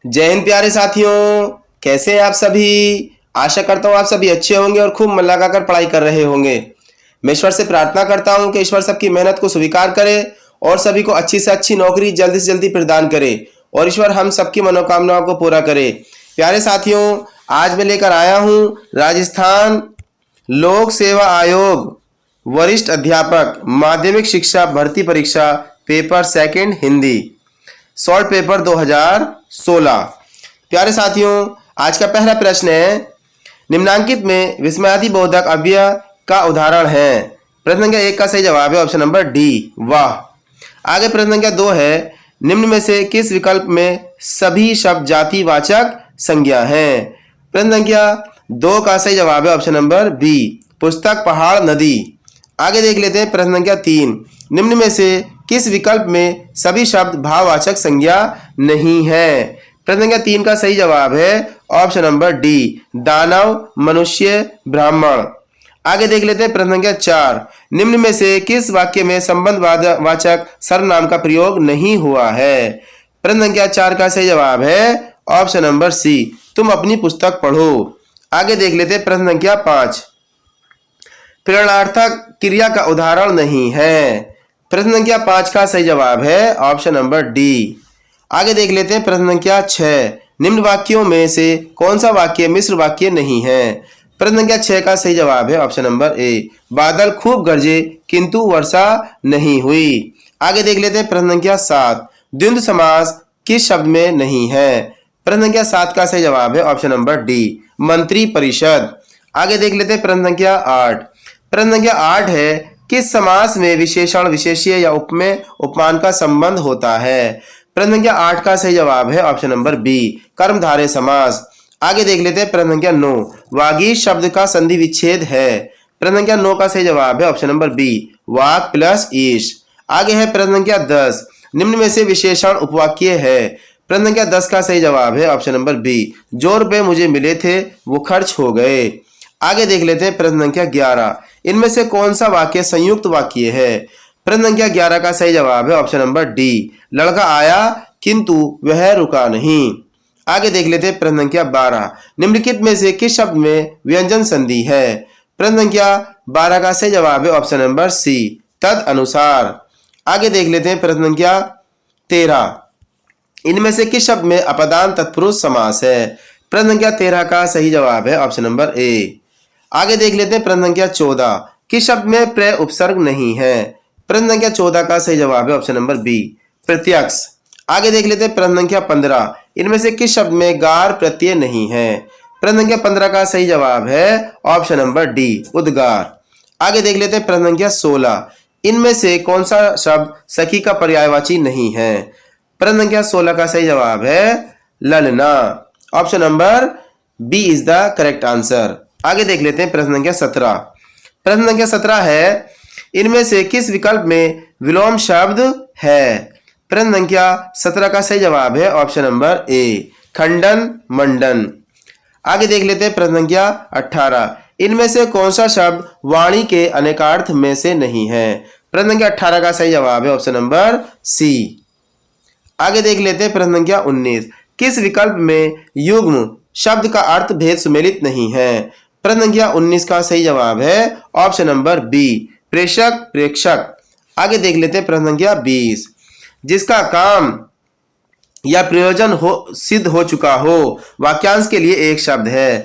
जय हिंद प्यारे साथियों, कैसे हैं आप सभी। आशा करता हूँ आप सभी अच्छे होंगे और खूब मन लगाकर पढ़ाई कर रहे होंगे। मैं ईश्वर से प्रार्थना करता हूँ कि ईश्वर सबकी मेहनत को स्वीकार करे और सभी को अच्छी से अच्छी नौकरी जल्दी से जल्दी प्रदान करे और ईश्वर हम सबकी मनोकामनाओं को पूरा करे। प्यारे साथियों, आज मैं लेकर आया हूँ राजस्थान लोक सेवा आयोग वरिष्ठ अध्यापक माध्यमिक शिक्षा भर्ती परीक्षा paper second Hindi short paper 2016। प्यारे साथियों, आज का पहला प्रश्न है, निम्नांकित में विस्मयादिबोधक अव्यय का उदाहरण है। प्रश्न संख्या 1 का सही जवाब है ऑप्शन नंबर डी, वाह। आगे प्रश्न संख्या 2 है, निम्न में से किस विकल्प में सभी शब्द जातिवाचक संज्ञा हैं। प्रश्न संख्या 2 का सही जवाब है ऑप्शन नंबर बी, पुस्तक पहाड़ नदी। आगे देख लेते हैं प्रश्न संख्या 3, निम्न में से किस विकल्प में सभी शब्द भाववाचक संज्ञा नहीं है। प्रश्न संख्या 3 का सही जवाब है ऑप्शन नंबर डी, दानव मनुष्य ब्राह्मण। आगे देख लेते हैं प्रश्न संख्या 4, निम्न में से किस वाक्य में संबंधवाचक सर्वनाम का प्रयोग नहीं हुआ है। प्रश्न संख्या 4 का सही जवाब है ऑप्शन नंबर सी, तुम अपनी पुस्तक पढ़ो। आगे देख लेते हैं प्रश्न संख्या 5, प्रेरणार्थक क्रिया का उदाहरण नहीं है। प्रश्न संख्या 5 का सही जवाब है ऑप्शन नंबर डी। आगे देख लेते हैं प्रश्न संख्या 6, निम्न वाक्यों में से कौन सा वाक्य मिश्र वाक्य नहीं है। प्रश्न संख्या 6 का सही जवाब है ऑप्शन नंबर ए, बादल खूब गरजे किंतु वर्षा नहीं हुई। आगे देख लेते हैं प्रश्न संख्या 7, द्वंद्व समास किस शब्द में नहीं है। प्रश्न संख्या 7 का सही जवाब है ऑप्शन नंबर डी, मंत्री परिषद। आगे देख लेते हैं प्रश्न संख्या 8, प्रश्न संख्या 8 है, किस समास में विशेषण विशेष्य या उपमेय उपमान का संबंध होता है। प्रश्न संख्या 8 का सही जवाब है ऑप्शन नंबर बी, कर्मधारय समास। आगे देख लेते हैं प्रश्न संख्या 9, वागीश शब्द का संधि विच्छेद है। प्रश्न संख्या 9 का सही जवाब है ऑप्शन नंबर बी, वाक प्लस ईश। आगे है प्रश्न संख्या 10, निम्न में से विशेषण उपवाक्य है। प्रश्न संख्या 10 का सही जवाब है ऑप्शन नंबर बी, जो रुपए मुझे मिले थे वो खर्च हो गए। आगे देख लेते हैं प्रश्न संख्या 11, इनमें से कौन सा वाक्य संयुक्त वाक्य है। प्रश्न संख्या 11 का सही जवाब है ऑप्शन नंबर डी, लड़का आया किंतु वह रुका नहीं। आगे देख लेते हैं प्रश्न संख्या 12, निम्नलिखित में से किस शब्द में व्यंजन संधि है। प्रश्न संख्या 12 का सही जवाब है ऑप्शन नंबर सी, तद अनुसार। आगे देख लेते हैं प्रश्न संख्या 13, इनमें से किस शब्द में अपदान तत्पुरुष समास है। प्रश्न संख्या 13 का सही जवाब है ऑप्शन नंबर ए। आगे देख लेते हैं प्रश्न संख्या 14, किस शब्द में प्रत्यय उपसर्ग नहीं है। प्रश्न संख्या 14 का सही जवाब है ऑप्शन नंबर बी, प्रत्यक्ष। आगे देख लेते हैं प्रश्न संख्या 15, इनमें से किस शब्द में गार प्रत्यय नहीं है। प्रश्न संख्या 15 का सही जवाब है ऑप्शन नंबर डी, उद्गार। आगे देख लेते हैं प्रश्न संख्या 16, इनमें से कौन सा शब्द सखी का पर्यायवाची नहीं है। प्रश्न संख्या 16 का सही जवाब है ललना, option number B is the correct answer. आगे देख लेते हैं प्रश्न संख्या 17, प्रश्न संख्या 17 है, इनमें से किस विकल्प में विलोम शब्द है। प्रश्न संख्या 17 का सही जवाब है ऑप्शन नंबर ए, खंडन मंडन। आगे देख लेते हैं प्रश्न संख्या 18, इनमें से कौन सा शब्द वाणी के अनेकार्थ में से नहीं है। प्रश्न संख्या 18 का सही जवाब है ऑप्शन नंबर सी। आगे देख लेते हैं प्रश्न संख्या 19, किस विकल्प में युग्म शब्द का अर्थ भेद सुमेलित नहीं है। प्रश्न संख्या 19 का सही जवाब है ऑप्शन नंबर बी, प्रेषक प्रेक्षक। आगे देख लेते हैं प्रश्न संख्या 20, जिसका काम या प्रयोजन सिद्ध हो चुका हो वाक्यांश के लिए एक शब्द है।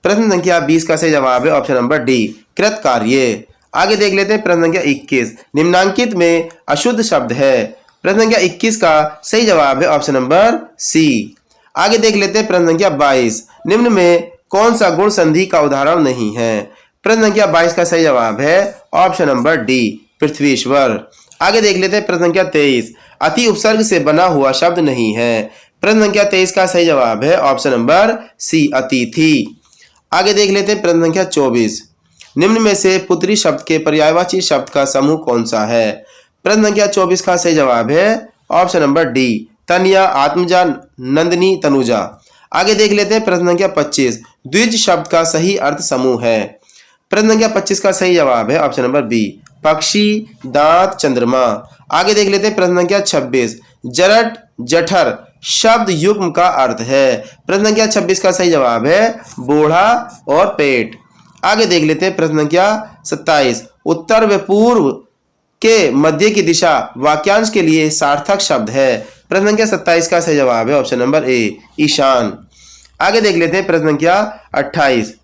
प्रश्न संख्या 20 का सही जवाब है ऑप्शन नंबर डी, कृत कार्य। आगे देख लेते हैं प्रश्न संख्या 21, निम्नांकित में अशुद्ध शब्द है। प्रश्न संख्या 21 का सही जवाब है ऑप्शन नंबर सी। आगे देख लेते हैं प्रश्न संख्या 22, निम्न में कौन सा गुण संधि का उदाहरण नहीं है। प्रश्न संख्या 22 का सही जवाब है ऑप्शन नंबर डी, पृथ्वीश्वर। आगे देख लेते हैं प्रश्न संख्या 23, अति उपसर्ग से बना हुआ शब्द नहीं है। प्रश्न संख्या 23 का सही जवाब है ऑप्शन नंबर सी, अतिथि। आगे देख लेते हैं प्रश्न संख्या 24, निम्न में से पुत्री शब्द के पर्यायवाची शब्द का समूह कौन सा है। प्रश्न संख्या 24 का सही जवाब है ऑप्शन नंबर डी, तनिया आत्मजा नंदिनी तनुजा। आगे देख लेते हैं प्रश्न संख्या 25, द्विज शब्द का सही अर्थ समूह है। प्रश्न संख्या 25 का सही जवाब है ऑप्शन नंबर बी, पक्षी दांत चंद्रमा। आगे देख लेते हैं प्रश्न संख्या 26, जरट जठर शब्द युग्म का अर्थ है? प्रश्न संख्या 26 का सही जवाब है बूढ़ा और पेट। आगे देख लेते हैं प्रश्न संख्या 27। उत्तर व पूर्व के मध्य की दिशा वाक्यांश के लिए सार्थक शब्द है। प्रश्न संख्या 27 का सही जवाब है ऑप्शन नंबर ए ईशान। आगे देख लेते हैं प्रश्न संख्या 28।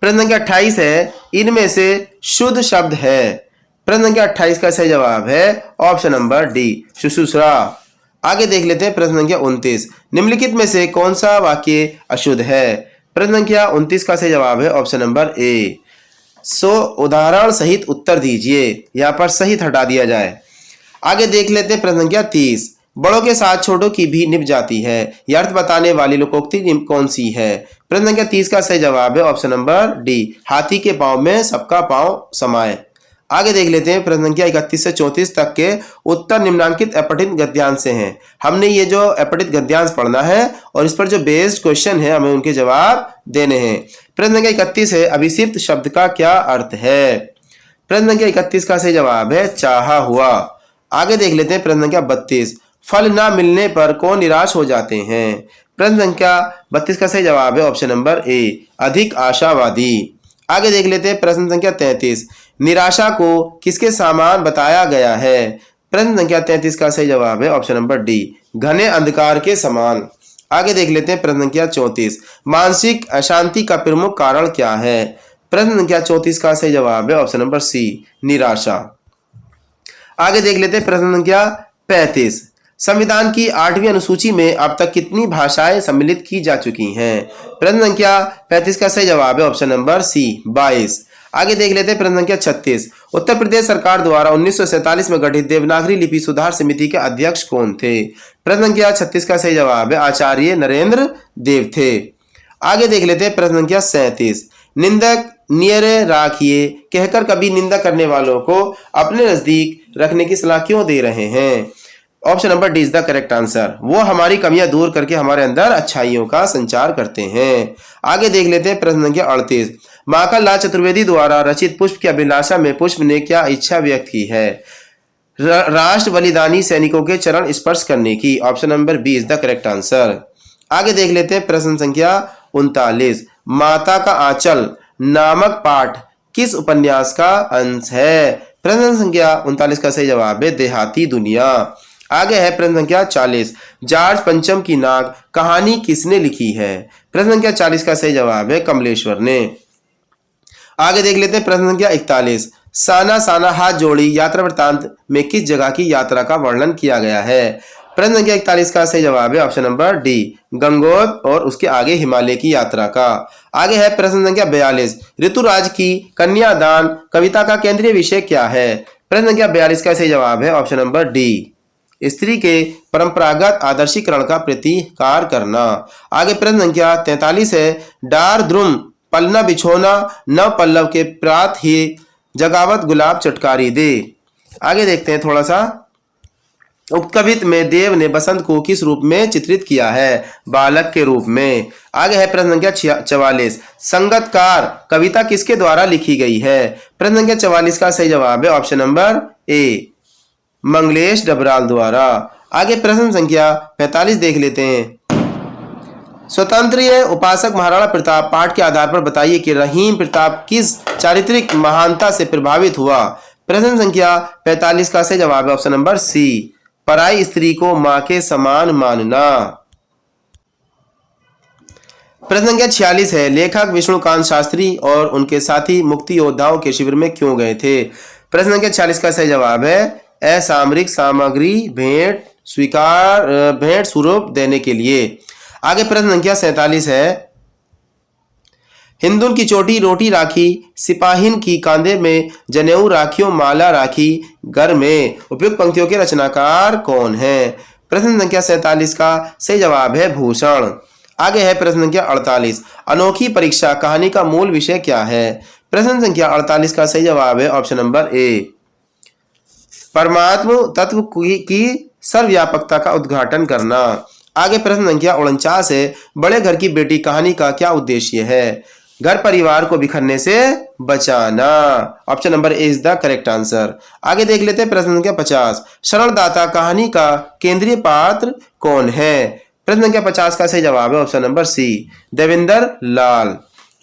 प्रश्न संख्या 28 है इनमें से शुद्ध शब्द है। प्रश्न संख्या 28 का सही जवाब है ऑप्शन नंबर डी सुश्रूषा। आगे देख लेते हैं प्रश्न संख्या 29। निम्नलिखित में से कौन सा वाक्य अशुद्ध है? प्रश्न संख्या 29 का सही जवाब है ऑप्शन नंबर ए। उदाहरण सहित उत्तर दीजिए। यहाँ पर सहित हटा दिया जाए। आगे देख लेते हैं प्रश्न संख्या 30। बड़ों के साथ छोटों की भी निभ जाती है, यह अर्थ बताने वाली लोकोक्ति कौन सी है? प्रश्न संख्या 30 का सही जवाब है ऑप्शन नंबर डी हाथी के पांव में सबका पांव समाये। आगे देख लेते हैं प्रश्न संख्या 31 से 34 तक के उत्तर निम्नांकित अपठित गद्यांश से हैं। हमने ये जो अपठित गद्यांश पढ़ना है और इस पर जो बेस्ड क्वेश्चन है हमें उनके जवाब देने हैं। प्रश्न संख्या 31 है अभिषिप्त शब्द का क्या अर्थ है? प्रश्न संख्या 31 का सही जवाब है चाहा हुआ। आगे देख लेते हैं प्रश्न संख्या 32। फल ना मिलने पर कौन निराश हो जाते हैं? प्रश्न संख्या 32 का सही जवाब है ऑप्शन नंबर ए अधिक आशावादी। आगे देख लेते हैं प्रश्न संख्या 33। निराशा को किसके समान बताया गया है? प्रश्न संख्या 33 का सही जवाब है ऑप्शन नंबर डी घने अंधकार के समान। आगे देख लेते हैं प्रश्न संख्या 34। मानसिक अशांति का प्रमुख कारण क्या है? प्रश्न संख्या 34 का सही जवाब है ऑप्शन नंबर सी निराशा। आगे देख लेते हैं प्रश्न संख्या 35। संविधान की 8वीं अनुसूची में अब तक कितनी भाषाएं सम्मिलित की जा चुकी हैं? प्रश्न संख्या 35 का सही जवाब है ऑप्शन नंबर सी 22। आगे देख लेते हैं प्रश्न संख्या 36। उत्तर प्रदेश सरकार द्वारा 1947 में गठित देवनागरी लिपि सुधार समिति के अध्यक्ष कौन थे? प्रश्न संख्या 36 का सही जवाब है आचार्य नरेंद्र देव थे। आगे देख लेते हैं प्रश्न संख्या 37। निंदक नियरे राखिए कहकर कभी निंदा करने वालों को अपने नजदीक रखने की सलाह क्यों दे रहे हैं? Option number D is the correct answer. वो हमारी कमियां दूर करके हमारे अंदर अच्छाइयों का संचार करते हैं। आगे देख लेते हैं प्रश्न संख्या 38। माखन लाल चतुर्वेदी द्वारा रचित पुष्प की अभिलाषा में पुष्प ने क्या इच्छा व्यक्त की है? राष्ट्र बलिदानी सैनिकों के चरण स्पर्श करने की। Option number B is the correct answer. आगे देख लेते हैं प्रश्न संख्या 39। माता का आंचल नामक पाठ किस उपन्यास का अंश है? प्रश्न संख्या 39 का सही जवाब है देहाती दुनिया। आगे है प्रश्न संख्या 40। जॉर्ज पंचम की नाक कहानी किसने लिखी है? प्रश्न संख्या 40 का सही जवाब है कमलेश्वर ने। आगे देख लेते हैं प्रश्न संख्या 41। साना साना हाथ जोड़ी यात्रा वृत्तांत में किस जगह की यात्रा का वर्णन किया गया है? प्रश्न संख्या 41 का सही जवाब है ऑप्शन नंबर डी गंगोत और उसके आगे हिमालय की यात्रा का। आगे है प्रश्न संख्या 42। ऋतुराज की कन्यादान कविता का केंद्रीय विषय क्या है? प्रश्न संख्या 42 का सही जवाब है ऑप्शन नंबर डी स्त्री के परंपरागत आदर्शीकरण का प्रतिकार करना। आगे प्रश्न संख्या 43 है डार द्रुम पलना बिछोना नव पल्लव के प्रात ही जगावत गुलाब चटकारी दे। आगे देखते हैं थोड़ा सा। उक्त कवित्व में देव ने बसंत को किस रूप में चित्रित किया है? बालक के रूप में। आगे है प्रश्न संख्या 44। संगतकार कविता किसके द्वारा लिखी गई है? प्रश्न संख्या 44 का सही जवाब है option number A Manglesh Dabral द्वारा। आगे प्रश्न संख्या 45 देख लेते हैं। स्वतंत्र उपासक महाराणा प्रताप पाठ के आधार पर बताइए कि रहीम प्रताप किस चारित्रिक महानता से प्रभावित हुआ? प्रश्न संख्या 45 का सही जवाब है ऑप्शन नंबर सी पराई स्त्री को मां के समान मानना। प्रश्न संख्या 46 है लेखक विष्णुकांत शास्त्री और उनके साथी मुक्ति योद्धाओं के शिविर में क्यों गए थे? प्रश्न संख्या 46 का सही जवाब है असामरिक सामग्री भेंट स्वरूप देने के लिए। आगे प्रश्न संख्या 47 है हिंदुन की चोटी रोटी राखी सिपाहिन की कांधे में जनेऊ राखियों माला राखी घर में। उपयुक्त पंक्तियों के रचनाकार कौन है? प्रश्न संख्या 47 का सही जवाब है भूषण। आगे है प्रश्न संख्या 48। अनोखी परीक्षा कहानी का मूल विषय क्या है? प्रश्न संख्या 48 का सही जवाब है ऑप्शन नंबर ए परमात्म तत्व की सर्वव्यापकता का उद्घाटन करना। आगे प्रश्न संख्या 49 है बड़े घर की बेटी कहानी का क्या उद्देश्य है? घर परिवार को बिखरने से बचाना। Option number A is the correct answer. आगे देख लेते हैं प्रश्न संख्या 50। शरणदाता कहानी का केंद्रीय पात्र कौन है? प्रश्न संख्या 50 का सही जवाब है ऑप्शन नंबर सी, देवेंद्र लाल।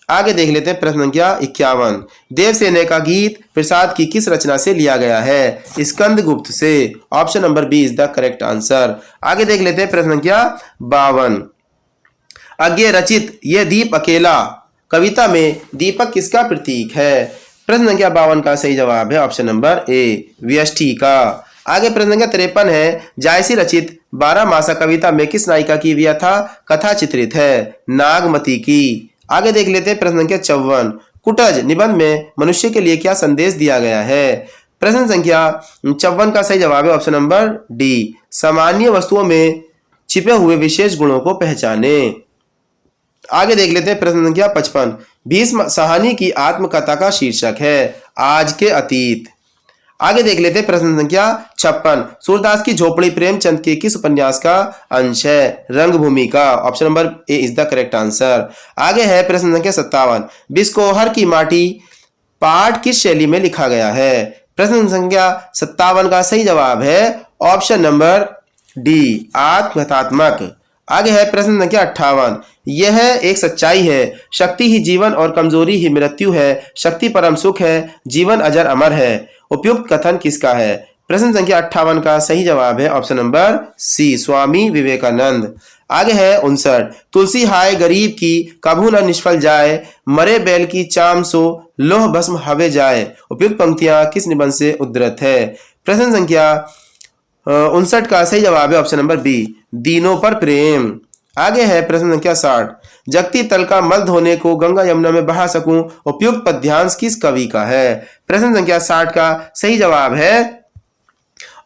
आगे देख लेते हैं प्रश्न संख्या 51। देवसेना का गीत प्रसाद की किस रचना से लिया गया है? स्कंदगुप्त से। Option number B is the correct answer. आगे देख लेते हैं प्रश्न संख्या 52। अज्ञे रचित ये दीप अकेला कविता में दीपक किसका प्रतीक है? प्रश्न संख्या 52 का सही जवाब है ऑप्शन नंबर ए, व्यष्टि का। आगे प्रश्न संख्या 53 है। जायसी रचित 12 मासा कविता में किस नायिका की व्यथा कथा चित्रित है? नागमती की। आगे देख लेते हैं प्रश्न संख्या 54। कुटज निबंध में मनुष्य के लिए क्या संदेश दिया गया है? प्रश्न संख्या 54 का सही जवाब है ऑप्शन नंबर डी, सामान्य वस्तुओं में छिपे हुए विशेष गुणों को पहचाने। आगे देख लेते हैं प्रश्न संख्या 55। भीष्म साहनी की आत्मकथा का शीर्षक है आज के अतीत। आगे देख लेते हैं प्रश्न संख्या 56। सूरदास की झोपड़ी प्रेमचंद के किस उपन्यास का अंश है? रंगभूमि का। Option number A is the correct answer. आगे है प्रश्न संख्या 57। बिस्कोहर की माटी पाठ किस शैली में लिखा गया है? प्रश्न संख्या 57 का सही जवाब है ऑप्शन नंबर डी, आत्मकथात्मक। आगे है प्रश्न संख्या 58। यह एक सच्चाई है, शक्ति ही जीवन और कमजोरी ही मृत्यु है, शक्ति परम सुख है, जीवन अजर अमर है। उपयुक्त कथन किसका है? प्रश्न संख्या 58 का सही जवाब है option number C, Swami Vivekananda. आगे है 59। तुलसी हाय गरीब की कभू न निष्फल जाए, मरे बैल की चाम सो लोह भस्म हवे जाए। उपयुक्त पंक्तियां किस निबंध से उद्धृत है? प्रश्न संख्या 59 का सही जवाब है ऑप्शन नंबर बी, दीनों पर प्रेम। आगे है प्रश्न संख्या 60। जगती तल का मल धोने को गंगा यमुना में बहा सकूं, उपयुक्त पद्यांश किस कवि का है? प्रश्न संख्या 60 का सही जवाब है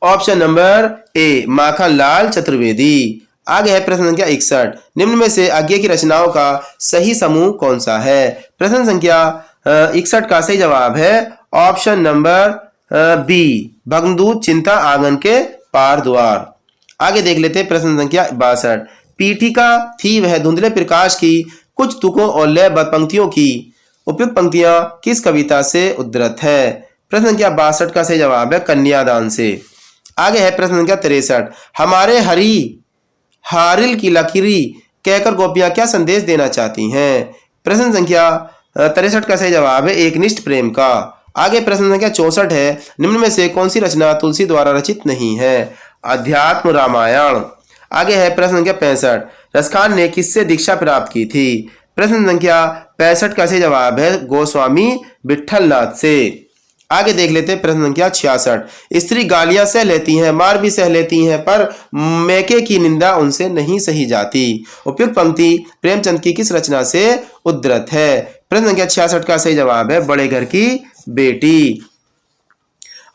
ऑप्शन नंबर ए, माखन लाल चतुर्वेदी। आगे है प्रश्न संख्या 61। निम्न में से आगे की रचनाओं का सही समूह कौन सा है? प्रश्न संख्या 61 का सही जवाब है ऑप्शन नंबर बी, भग्नदूत चिंता आंगन के पार द्वार। आगे देख लेते हैं प्रश्न संख्या 62। पीठिका थी वह धुंधले प्रकाश की, कुछ तुकों और लयबद्ध पंक्तियों की। उपयुक्त पंक्तियां किस कविता से उद्धृत है? प्रश्न संख्या 62 का सही जवाब है कन्यादान से। आगे है प्रश्न संख्या 63। हमारे हरी हारिल की लकीरी कहकर गोपियां क्या संदेश देना चाहती हैं? प्रश्न संख्या 63 का सही जवाब है एकनिष्ठ प्रेम का। आगे प्रश्न संख्या 64 है। निम्न में से कौन सी रचना तुलसी द्वारा रचित नहीं है? अध्यात्म रामायण। आगे है प्रश्न संख्या 65। रसखान ने किससे दीक्षा प्राप्त की थी? प्रश्न संख्या 65 का सही जवाब है गोस्वामी विठलनाथ से। आगे देख लेते हैं प्रश्न संख्या 66। स्त्री गालियां सह लेती हैं, मार भी सह लेती हैं, पर मैके की निंदा उनसे नहीं सही जाती। उपयुक्त पंक्ति प्रेमचंद की किस रचना से उद्धृत है? प्रश्न संख्या 66 का सही जवाब है बड़े घर की बेटी।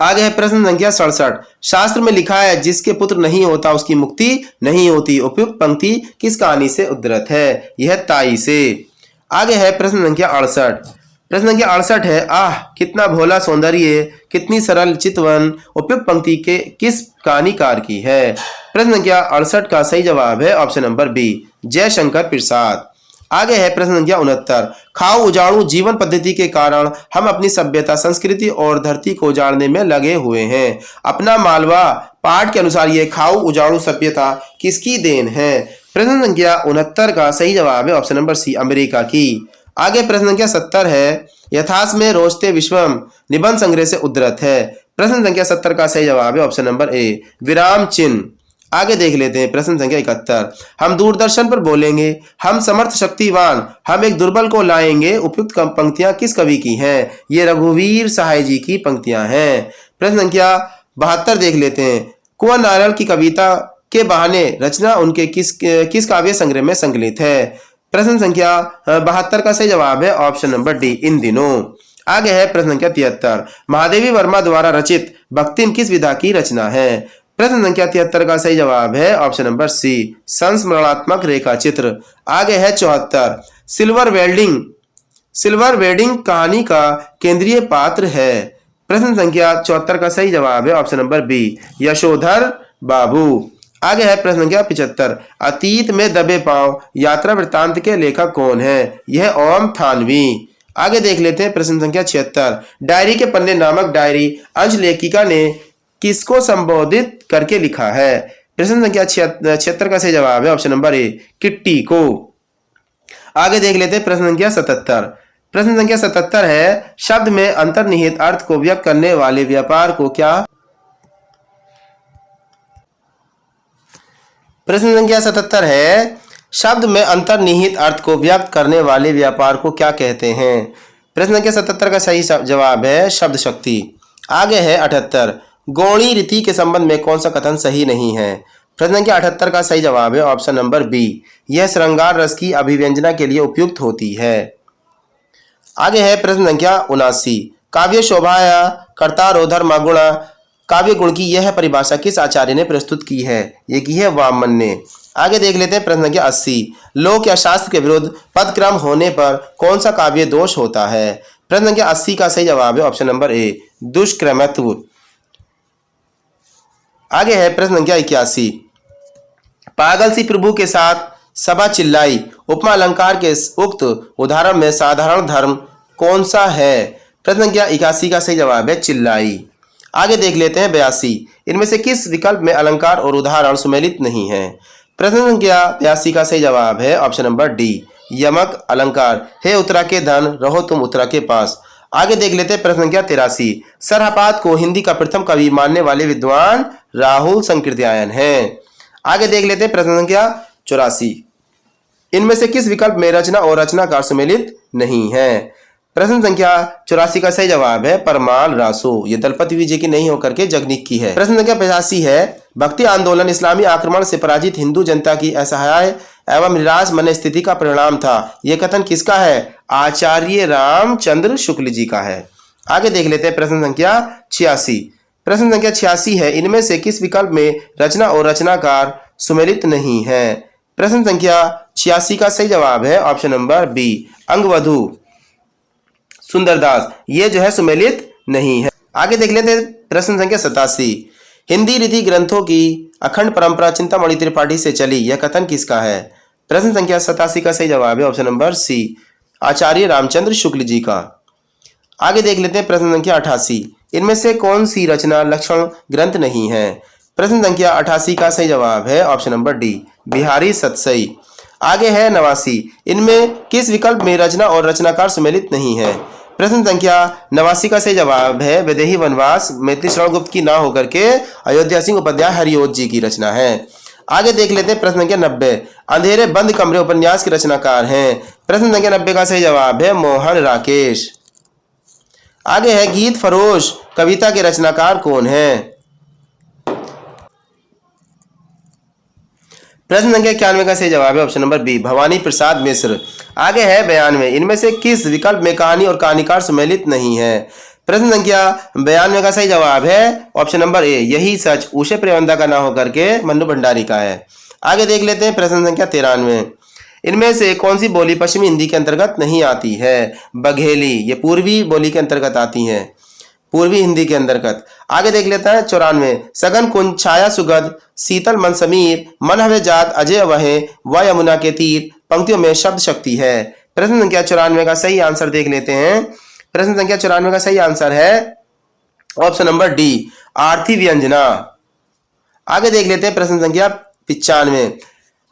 आगे है प्रश्न संख्या 67। शास्त्र में लिखा है जिसके पुत्र नहीं होता उसकी मुक्ति नहीं होती। उपयुक्त पंक्ति किस कहानी से उद्धृत है? यह ताई से। आगे है प्रश्न संख्या 68। प्रश्न संख्या 68 है। आह कितना भोला सौंदर्य, कितनी सरल चितवन। उपयुक्त पंक्ति के किस कहानीकार की है? प्रश्न संख्या 68 का सही जवाब है option number B, Jaishankar Prasad. आगे है प्रश्न संख्या 69। खाओ उजाड़ू जीवन पद्धति के कारण हम अपनी सभ्यता संस्कृति और धरती को उजाड़ने में लगे हुए हैं। अपना मालवा पाठ के अनुसार ये खाओ उजाड़ू सभ्यता किसकी देन है? प्रश्न संख्या 69 का सही जवाब है ऑप्शन नंबर सी, अमेरिका की। आगे प्रश्न संख्या 70 है। यथास में रोचते विश्वम निबंध संग्रह से उद्धृत है। प्रश्न संख्या 70 का सही जवाब है ऑप्शन नंबर ए, विराम चिन्ह। आगे देख लेते हैं प्रश्न संख्या 71। हम दूरदर्शन पर बोलेंगे, हम समर्थ शक्तिवान, हम एक दुर्बल को लाएंगे। उपयुक्त पंक्तियां किस कवि की हैं? ये रघुवीर सहाय जी की पंक्तियां हैं। प्रश्न संख्या 72 देख लेते हैं। कुंवर नारायण की कविता के बहाने रचना उनके किस काव्य संग्रह में संकलित है? प्रश्न संख्या 72 का सही जवाब है ऑप्शन नंबर डी, इन दिनों। आगे है प्रश्न संख्या 73। महादेवी वर्मा द्वारा रचित भक्तिम किस विधा की रचना है? प्रश्न संख्या 73 का सही जवाब है ऑप्शन नंबर सी, संस्मरणात्मक रेखा चित्र। आगे है 74। सिल्वर वेडिंग कहानी का केंद्रीय पात्र है। प्रश्न संख्या 74 का सही जवाब है ऑप्शन नंबर बी, यशोधर बाबू। आगे है प्रश्न संख्या 75। अतीत में दबे पांव यात्रा वृत्तांत के लेखक कौन है? यह ओम थानवी। आगे देख लेते हैं प्रश्न संख्या 76। डायरी के पन्ने नामक डायरी अंश लेखिका ने किसको संबोधित करके लिखा है? प्रश्न संख्या 76 का सही जवाब है ऑप्शन नंबर ए, किट्टी को। आगे देख लेते हैं प्रश्न संख्या 77। प्रश्न संख्या 77 है, शब्द में अंतर्निहित अर्थ को व्यक्त करने वाले व्यापार को क्या? प्रश्न संख्या 77 है, शब्द में अंतर्निहित अर्थ को व्यक्त करने वाले व्यापार को क्या कहते हैं? प्रश्न संख्या 77 का सही जवाब है शब्द शक्ति। आगे है 78। गौणी रीति के संबंध में कौन सा कथन सही नहीं है? प्रश्न संख्या 78 का सही जवाब है ऑप्शन नंबर बी, यह श्रृंगार रस की अभिव्यंजना के लिए उपयुक्त होती है। आगे है प्रश्न संख्या 79। काव्य शोभाया कर्तारो धर्मगुणा काव्य गुण की यह परिभाषा किस आचार्य ने प्रस्तुत की है? ये की है वामन ने। आगे देख लेते हैं प्रश्न संख्या 80। लोक या शास्त्र के विरुद्ध पदक्रम होने पर कौन सा काव्य दोष होता है? प्रश्न संख्या 80 का सही जवाब है ऑप्शन नंबर ए, दुष्क्रमत्व। आगे है प्रश्न संख्या 81। पागल सी प्रभु के साथ सभा चिल्लाई उपमा अलंकार के उक्त उदाहरण में साधारण धर्म कौन सा है? प्रश्न संख्या 81 का सही जवाब है चिल्लाई। आगे देख लेते हैं 82। इनमें से किस विकल्प में अलंकार और उदाहरण सुमेलित नहीं है? प्रश्न संख्या 82 का सही जवाब है ऑप्शन नंबर डी, यमक अलंकार। हे उत्तरा के धन रहो तुम उत्तरा के पास। आगे देख लेते हैं प्रश्न संख्या 83। सरहपात को हिंदी का प्रथम कवि मानने वाले विद्वान राहुल संकृत्यायन हैं। आगे देख लेते हैं प्रश्न संख्या 84। इनमें से किस विकल्प में रचना और रचनाकार सम्मिलित नहीं है? प्रश्न संख्या 84 का सही जवाब है परमाल रासो। ये दलपति विजय की नहीं होकर के जगनिक की है। प्रश्न संख्या 85 है, भक्ति आंदोलन इस्लामी आक्रमण से पराजित हिंदू जनता की असहाय एवं निराश मन स्थिति का परिणाम था। यह कथन किसका है? आचार्य रामचंद्र शुक्ल जी का है। आगे देख लेते हैं प्रश्न संख्या 86। प्रश्न संख्या 86 है, इनमें से किस विकल्प में रचना और रचनाकार सुमेलित नहीं है? प्रश्न संख्या 86 का सही जवाब है ऑप्शन नंबर बी, अंगवधु सुंदरदास। ये जो है सुमेलित नहीं है। आगे देख लेते हैं प्रश्न संख्या 87। हिंदी रीति ग्रंथों की अखंड परंपरा चिंतामणि त्रिपाठी से चली, यह कथन किसका है? प्रश्न संख्या 87 का सही जवाब है ऑप्शन नंबर सी, आचार्य रामचंद्र शुक्ल जी का। आगे देख लेते हैं प्रश्न संख्या 88। इनमें से कौन सी रचना लक्षण ग्रंथ नहीं है? प्रश्न संख्या 88 का सही जवाब है option number D, Bihari Satsai. आगे है 89। इनमें किस विकल्प में रचना और रचनाकार सुमेलित नहीं है? प्रश्न संख्या 89 का सही जवाब है वैदेही वनवास, मैत्री श्रवण गुप्त की ना होकर के अयोध्या सिंह उपाध्याय हरिओत जी की रचना है। आगे देख लेते हैं प्रश्न संख्या 90। अंधेरे बंद कमरे उपन्यास के रचनाकार हैं। प्रश्न संख्या 90 का सही जवाब है मोहन राकेश। आगे है गीत फरोश कविता के रचनाकार कौन है? प्रश्न संख्या 91 का सही जवाब है option number B, Bhavani Prasad Mishra. आगे है 92। इनमें से किस विकल्प में कहानी और कहानीकार सम्मिलित नहीं है? प्रश्न संख्या 92 का सही जवाब है ऑप्शन नंबर ए, यही सच उषे प्रेमंदा का ना होकर के मन्नू भंडारी का है। आगे देख लेते हैं प्रश्न संख्या 93। इनमें से कौन सी बोली पश्चिमी हिंदी के अंतर्गत नहीं आती है? बघेली, ये पूर्वी बोली के अंतर्गत आती है, पूर्वी हिंदी के अंतर्गत। आगे देख लेते हैं 94। सघन कुंज छाया सुगध शीतल मन समीर मन हवे जात अजय वहे व यमुना के तीर पंक्तियों में शब्द शक्ति है। प्रश्न संख्या 94 का सही आंसर देख लेते हैं। प्रश्न संख्या 94 का सही आंसर है ऑप्शन नंबर डी, आरती व्यंजना। आगे देख लेते हैं प्रश्न संख्या 95।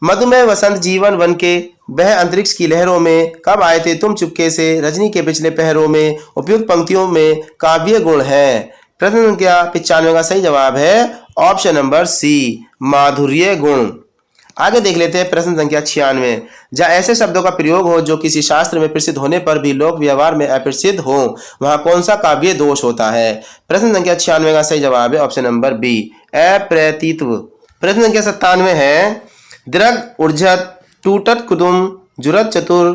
मधुमेह वसंत जीवन वन के वह अंतरिक्ष की लहरों में कब आए थे तुम चुपके से रजनी के पिछले पहरों में उपयुक्त पंक्तियों में काव्य गुण है। प्रश्न संख्या 95 का सही जवाब है ऑप्शन नंबर सी, माधुर्य गुण। आगे देख लेते हैं प्रश्न संख्या 96। जहाँ ऐसे शब्दों का प्रयोग हो जो किसी शास्त्र में प्रसिद्ध होने पर भी लोक व्यवहार में अप्रसिद्ध हो, वहां कौन सा काव्य दोष होता है? प्रश्न संख्या 96 का सही जवाब है ऑप्शन नंबर बी, अप्रतीत्व। प्रश्न संख्या 97 है, दृग उर्जत टूटत कुदुम जुरत चतुर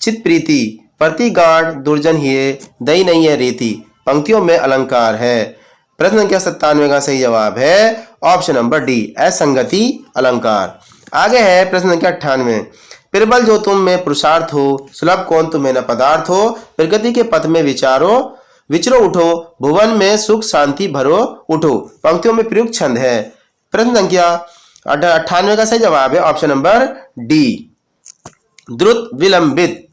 चित प्रीति प्रतिगाढ़ दुर्जन हिये दई नहीं है रीति पंक्तियों में अलंकार है। प्रश्न संख्या 97 का सही जवाब है ऑप्शन नंबर डी, असंगति अलंकार। आगे है प्रश्न संख्या 98। प्रबल जो तुम में पुरुषार्थ हो सुलभ कौन तुम्हें न पदार्थ हो प्रगति के पथ में विचारो विचरो उठो भुवन में सुख शांति भरो उठो पंक्तियों में प्रयुक्त छंद है। प्रश्न संख्या 98 का सही जवाब है ऑप्शन नंबर डी, द्रुत विलंबित।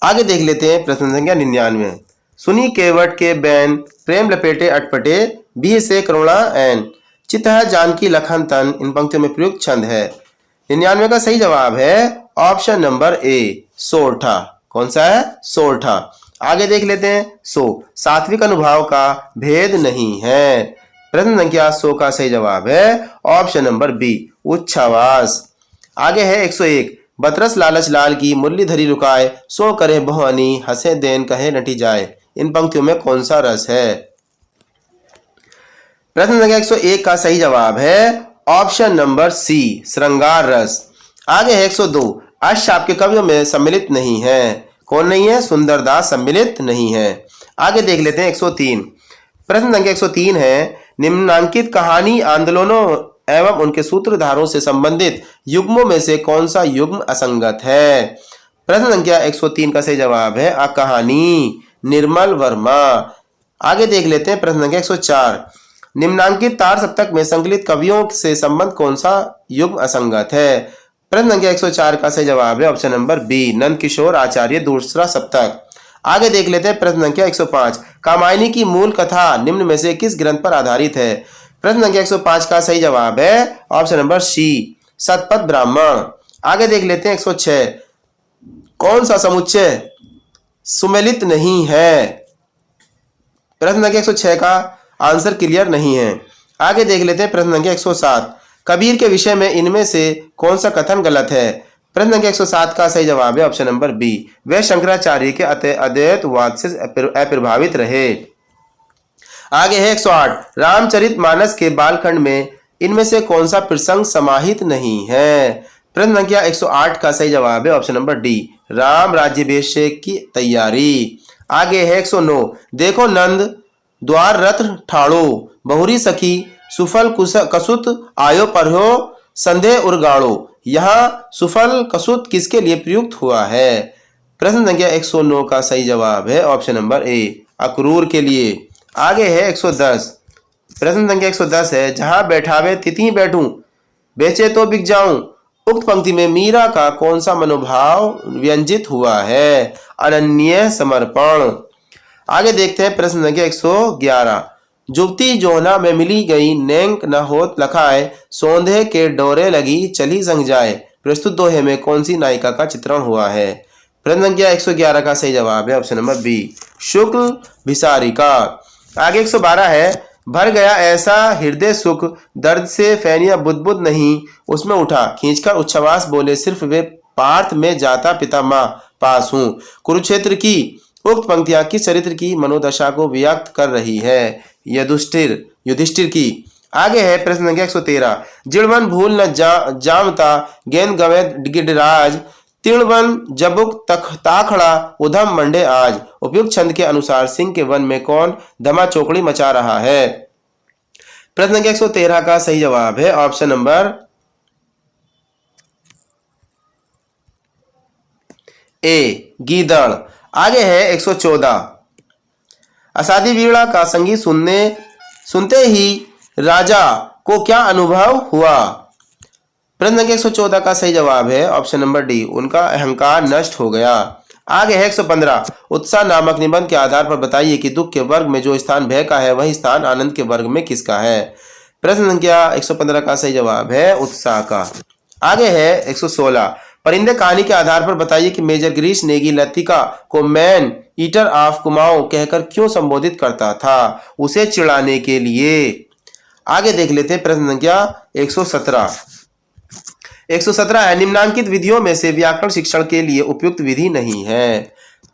आगे देख लेते हैं प्रश्न संख्या 99। सुनी केवट के बैन, प्रेम लपेटे अटपटे, बी से करुणा ऐन, चित है जानकी लखन तन, इन पंक्तियों में प्रयुक्त छंद है। 99 का सही जवाब है ऑप्शन नंबर ए, सोरठा। कौन सा है? सोरठा। आगे देख लेते हैं। सात्विक अनुभाव का भेद नहीं है। प्रश्न संख्या 100 का सही जवाब है ऑप्शन नंबर बी, उच्छ्वास। आगे है 101। बतरस लालच लाल की मुरली धरी रुकाए, सो करे बहुअनी, हंसे देन कहे नटी जाए, इन पंक्तियों में कौन सा रस है? प्रश्न संख्या 101 का सही जवाब है ऑप्शन नंबर सी, श्रृंगार रस। आगे है 102। अष्ट आपके कवियों में सम्मिलित नहीं है। कौन नहीं है? सुंदरदास सम्मिलित नहीं है। आगे देख लेते हैं 103। प्रश्न संख्या 103 है, निम्नांकित कहानी आंदोलनों एवं उनके सूत्रधारों से संबंधित युग्मों में से कौन सा युग्म असंगत है? प्रश्न संख्या 103 का सही जवाब है आ कहानी, निर्मल वर्मा। आगे देख लेते हैं प्रश्न संख्या 104। निम्नांकित तार सप्तक में संकलित कवियों से संबंध कौन सा युग्म असंगत है? प्रश्न संख्या 104 का सही जवाब है option number B, Nand Kishore आचार्य दूसरा सप्तक। आगे देख लेते हैं प्रश्न संख्या 105। कामायनी की मूल कथा निम्न में से किस ग्रंथ पर आधारित है? प्रश्न संख्या 105 का सही जवाब है option number C, Shatapatha Brahmana. आगे देख लेते हैं 106। कौन सा समुच्चय सुमेलित नहीं है? प्रश्न संख्या 106 का आंसर क्लियर नहीं है। आगे देख लेते हैं प्रश्न संख्या 107। कबीर के विषय में इनमें से कौन सा कथन गलत है? प्रश्न संख्या 107 का सही जवाब है ऑप्शन नंबर बी, वे शंकराचार्य के अद्वैतवाद से अप्रभावित रहे। आगे है 108। रामचरितमानस के बालखंड में इनमें से कौन सा प्रसंग समाहित नहीं है? प्रश्न संख्या 108 का सही जवाब है ऑप्शन नंबर डी, राम राज्याभिषेक की तैयारी। आगे है 109। देखो नंद द्वार रथ ठाड़ो, बहुरी सखी सुफल कसुत आयो पढ़ो, संदेह उर्गाड़ो। यहाँ सुफल कसुत किसके लिए प्रयुक्त हुआ है? प्रश्न संख्या 109 का सही जवाब है ऑप्शन नंबर ए, अक्रूर के लिए। आगे है 110। प्रश्न संख्या 110 है, जहां बैठावे तिथि बैठूं, बेचे तो बिक जाऊं, उक्त पंक्ति में मीरा का कौन सा मनोभाव व्यंजित हुआ है? अनन्य समर्पण। आगे देखते हैं प्रश्न संख्या 111। जुगती जोहना में मिली गई, नेंक न होत लखाए, सौंधे के डोरे लगी चली संग जाए, प्रस्तुत दोहे में कौन सी नायिका का चित्रण हुआ है? प्रश्न संख्या 111 का सही जवाब है ऑप्शन नंबर बी, शुक्ल भिसारिका। आगे 112 है, भर गया ऐसा हृदय सुख, दर्द से फैनिया बुदबुद नहीं, उसमें उठा खींचकर उच्छ्वास बोले, सिर्फ वे पार्थ में जाता पिता माँ पास हूं। कुरुक्षेत्र की उक्त पंक्तियां किस चरित्र की मनोदशा को व्यक्त कर रही है? युधिष्ठिर की। आगे है प्रश्न संख्या 113। जिड़वन भूल न जामता, गेंद गवे गिडराज, तिणवन जबुक ताखड़ा, उधम मंडे आज। उपयुक्त छंद के अनुसार सिंह के वन में कौन धमा चौकड़ी मचा रहा है? प्रश्न संख्या 113 का सही जवाब है ऑप्शन नंबर ए, गीदड़। आगे है 114। असादी वीणा का संगीत सुनते ही राजा को क्या अनुभव हुआ? प्रश्न संख्या 114 का सही जवाब है ऑप्शन नंबर डी, उनका अहंकार नष्ट हो गया। आगे है 115। उत्साह नामक निबंध के आधार पर बताइए कि दुख के वर्ग में जो स्थान भय का है वही स्थान आनंद के वर्ग में किसका है? प्रश्न संख्या 115 का सही जवाब है उत्साह का। आगे है 116। परिंदे कहानी के आधार पर बताइए कि मेजर गिरीश नेगी लतिका को मैन ईटर ऑफ कुमाऊं कहकर क्यों संबोधित करता था? उसे चिढ़ाने के लिए। आगे देख लेते हैं प्रश्न संख्या 117। 117 है, निम्नांकित विधियों में से व्याकरण शिक्षण के लिए उपयुक्त विधि नहीं है।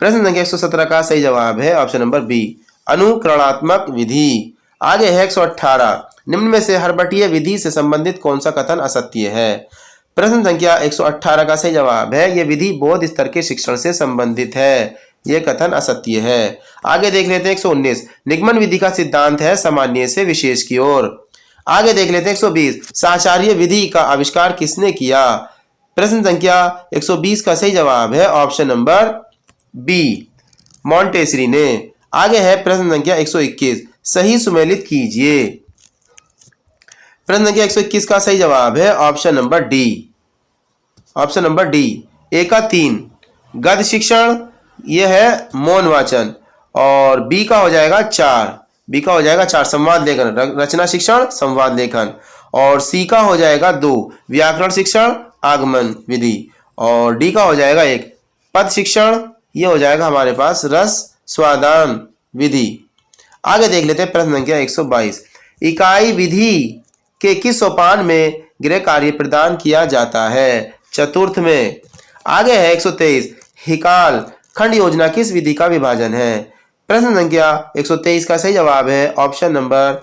प्रश्न संख्या 117 का सही जवाब है ऑप्शन नंबर बी, अनुकरणात्मक विधि। आगे है 118। निम्न में से हरबटीय विधि से संबंधित कौन सा कथन असत्य है? प्रश्न संख्या 118 का सही जवाब है यह विधि बौद्ध स्तर के शिक्षण से संबंधित है, यह कथन असत्य है। आगे देख लेते हैं 119। निगमन विधि का सिद्धांत है सामान्य से विशेष की ओर। आगे देख लेते हैं 120। साचार्य विधि का आविष्कार किसने किया? प्रश्न संख्या 120 का सही जवाब है ऑप्शन नंबर बी, मॉन्टेसरी ने। आगे है प्रश्न संख्या 121। सही सुमेलित कीजिए। प्रश्न संख्या 121 का सही जवाब है option number D. Option number D. A का 3 गद्य शिक्षण, यह है मौन वाचन। और बी का हो जाएगा 4, बी का हो जाएगा 4 संवाद लेखन, रचना शिक्षण, संवाद लेखन। और सी का हो जाएगा 2 व्याकरण शिक्षण, आगमन विधि। और डी का हो जाएगा 1 पद शिक्षण, ये हो जाएगा हमारे पास रस स्वादान विधि। आगे देख लेते हैं प्रश्न संख्या 122। इकाई विधि के किस सोपान में गृह कार्य प्रदान किया जाता है? चतुर्थ में। आगे है 123। हिकाल खंड योजना किस विधि का विभाजन है? प्रश्न संख्या 123 का सही जवाब है ऑप्शन नंबर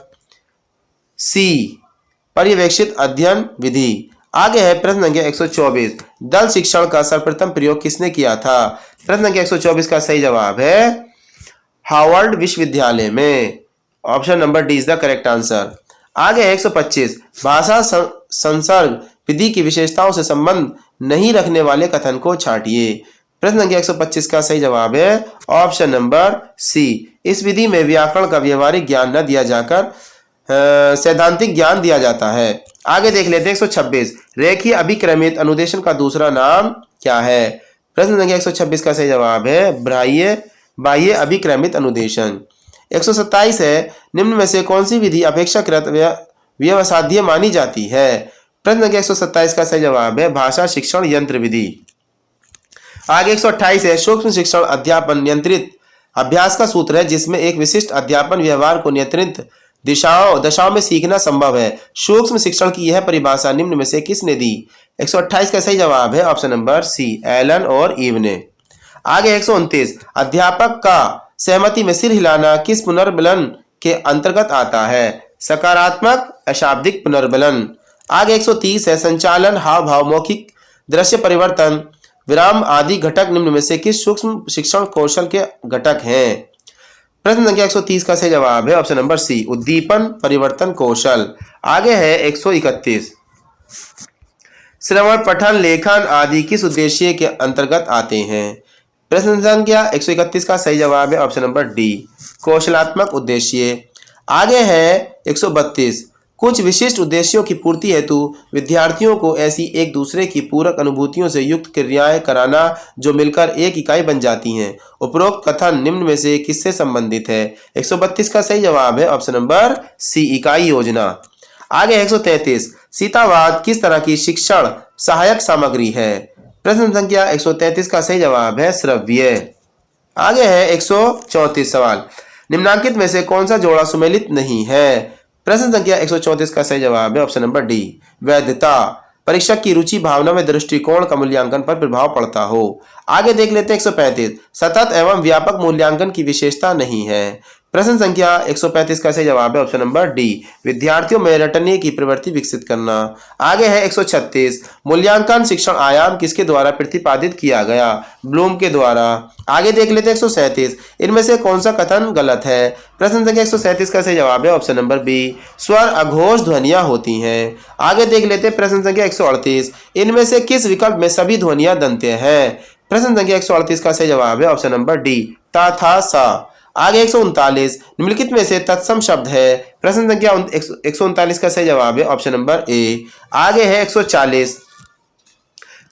सी, पर्यवेक्षित अध्ययन विधि। आगे है प्रश्न संख्या 124। दल शिक्षण का सर्वप्रथम प्रयोग किसने किया था? प्रश्न संख्या 124 का सही जवाब है हार्वर्ड विश्वविद्यालय में। Option number D is the correct answer. आगे है 125। भाषा संसर्ग विधि की विशेषताओं से संबंध नहीं रखने वाले कथन को छांटिए। प्रश्न संख्या 125 का सही जवाब है ऑप्शन नंबर सी। इस विधि में व्याकरण का व्यवहारिक ज्ञान न दिया जाकर सैद्धांतिक ज्ञान दिया जाता है। आगे देख लेते हैं 126। रेखीय अभिक्रमित अनुदेशन का दूसरा नाम क्या है? प्रश्न संख्या 126 का सही जवाब है बाह्य अभिक्रमित अनुदेशन। 127 है निम्न में से कौन सी विधि अपेक्षाकृत व्यवसाध्य मानी जाती है? प्रश्न संख्या 127 का सही जवाब है भाषा शिक्षण यंत्र विधि। आगे 128 है सूक्ष्म शिक्षण अध्यापन नियंत्रित अभ्यास का सूत्र है जिसमें एक विशिष्ट अध्यापन व्यवहार को नियंत्रित दशाओं में सीखना संभव है। सूक्ष्म शिक्षण की यह परिभाषा निम्न में से किसने दी? 128 का सही जवाब है ऑप्शन नंबर सी, एलन और ईव ने। आगे 129। अध्यापक का सहमति में सिर हिलाना किस पुनर्बलन के अंतर्गत आता है? सकारात्मक अशाब्दिक पुनर्बलन। आगे 130 है संचालन हाव भाव मौखिक दृश्य परिवर्तन विराम आदि घटक निम्न में से किस सूक्ष्म शिक्षण कौशल के घटक हैं? प्रश्न संख्या 130 का सही जवाब है ऑप्शन नंबर सी, उद्दीपन परिवर्तन कौशल। आगे है 131। श्रवण पठन लेखन आदि किस उद्देश्य के अंतर्गत आते हैं? प्रश्न संख्या 131 का सही जवाब है ऑप्शन नंबर डी, कौशलात्मक उद्देश्य। आगे है 132। कुछ विशिष्ट उद्देश्यों की पूर्ति हेतु विद्यार्थियों को ऐसी एक दूसरे की पूरक अनुभूतियों से युक्त क्रियाएं कराना जो मिलकर एक इकाई बन जाती हैं। उपरोक्त कथन निम्न में से किससे संबंधित है? 132 का सही जवाब है ऑप्शन नंबर सी, इकाई योजना। आगे 133। सीतावाद किस तरह की शिक्षण सहायक सामग्री है? प्रश्न संख्या 133 का सही जवाब है श्रव्य। आगे है 134 सवाल। निम्नांकित में से कौन सा जोड़ा सुमेलित नहीं है? प्रश्न संख्या 134 का सही जवाब है ऑप्शन नंबर डी, वैधता। परीक्षक की रुचि भावना में दृष्टिकोण का मूल्यांकन पर प्रभाव पड़ता हो। आगे देख लेते हैं 135। सतत एवं व्यापक मूल्यांकन की विशेषता नहीं है। प्रश्न संख्या 135 का सही जवाब है ऑप्शन नंबर डी, विद्यार्थियों में रटने की प्रवृत्ति विकसित करना। आगे है 136। मूल्यांकन शिक्षण आयाम किसके द्वारा प्रतिपादित किया गया? ब्लूम के द्वारा। आगे देख लेते हैं 137। इनमें से कौन सा कथन गलत है? प्रश्न संख्या 137 का सही जवाब है ऑप्शन नंबर बी, स्वर अघोष ध्वनियां होती हैं। आगे देख लेते हैं प्रश्न संख्या 138। इनमें से किस विकल्प में सभी ध्वनियां दंत्य हैं? प्रश्न संख्या 138 का सही जवाब है ऑप्शन नंबर डी, ता था सा। आगे 139। निम्नलिखित में से तत्सम शब्द है। प्रश्न संख्या 139 का सही जवाब है ऑप्शन नंबर ए। आगे है 140।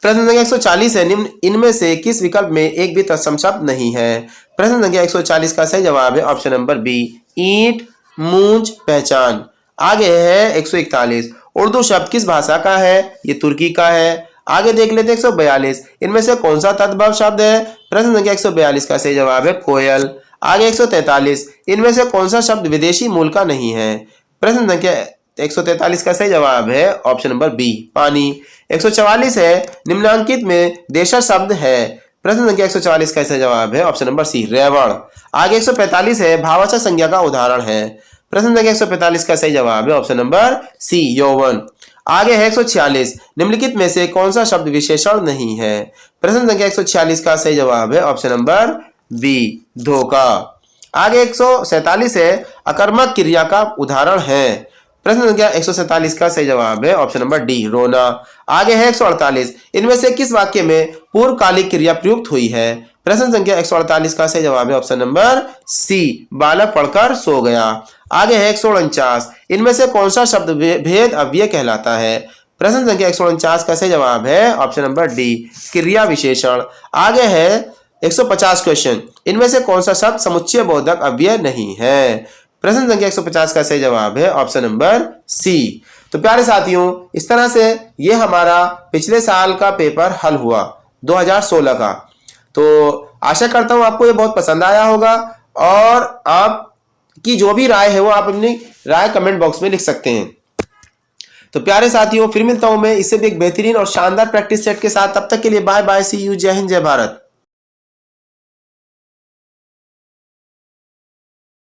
प्रश्न संख्या 140 है निम्न इनमें से किस विकल्प में एक भी तत्सम शब्द नहीं है? प्रश्न संख्या 140 का सही जवाब है ऑप्शन नंबर बी, ईंट मूंज पहचान। आगे है 141। उर्दू शब्द किस भाषा का है? ये तुर्की का है। आगे देख लेते हैं 142। इनमें से कौन सा तद्भव शब्द है? प्रश्न संख्या 142 का सही जवाब है कोयल। आगे 143। इनमें से कौन सा शब्द विदेशी मूल का नहीं है? प्रश्न संख्या 143 का सही जवाब है ऑप्शन नंबर बी, पानी। 144 है निम्नांकित में देशज शब्द है। प्रश्न संख्या 144 का सही जवाब है ऑप्शन नंबर सी, रेवण। आगे 145 है भाववाचक संज्ञा का उदाहरण है। प्रश्न संख्या 145 का सही जवाब है ऑप्शन नंबर सी, यौवन। आगे है 146। निम्नलिखित में से कौन सा शब्द विशेषण नहीं है? प्रश्न संख्या 146 का सही जवाब है ऑप्शन नंबर बी, धोखा। आगे 147 है अकर्मक क्रिया का उदाहरण है। प्रश्न संख्या 147 का सही जवाब है ऑप्शन नंबर डी, रोना। आगे है 148। इनमें से किस वाक्य में पूर्वकालिक क्रिया प्रयुक्त हुई है? प्रश्न संख्या 148 का सही जवाब है ऑप्शन नंबर सी, बालक पढ़कर सो गया। आगे है 149, इनमें से कौन सा शब्द भेद अव्यय कहलाता है? प्रश्न संख्या 149 का सही जवाब है ऑप्शन नंबर डी, क्रिया विशेषण। आगे है 150 क्वेश्चन, इनमें से कौन सा शब्द समुच्चय बोधक अव्यय नहीं है? प्रश्न संख्या 150 का सही जवाब है ऑप्शन नंबर सी। तो प्यारे साथियों, इस तरह से ये हमारा पिछले साल का पेपर हल हुआ 2016 का। तो आशा करता हूं आपको ये बहुत पसंद आया होगा और आपकी जो भी राय है वो आप अपनी राय कमेंट बॉक्स में लिख सकते हैं। तो प्यारे साथियों, फिर मिलता हूं मैं इससे भी एक बेहतरीन और शानदार प्रैक्टिस सेट के साथ। तब तक के लिए बाय बाय, सी यू, जय हिंद, जय भारत।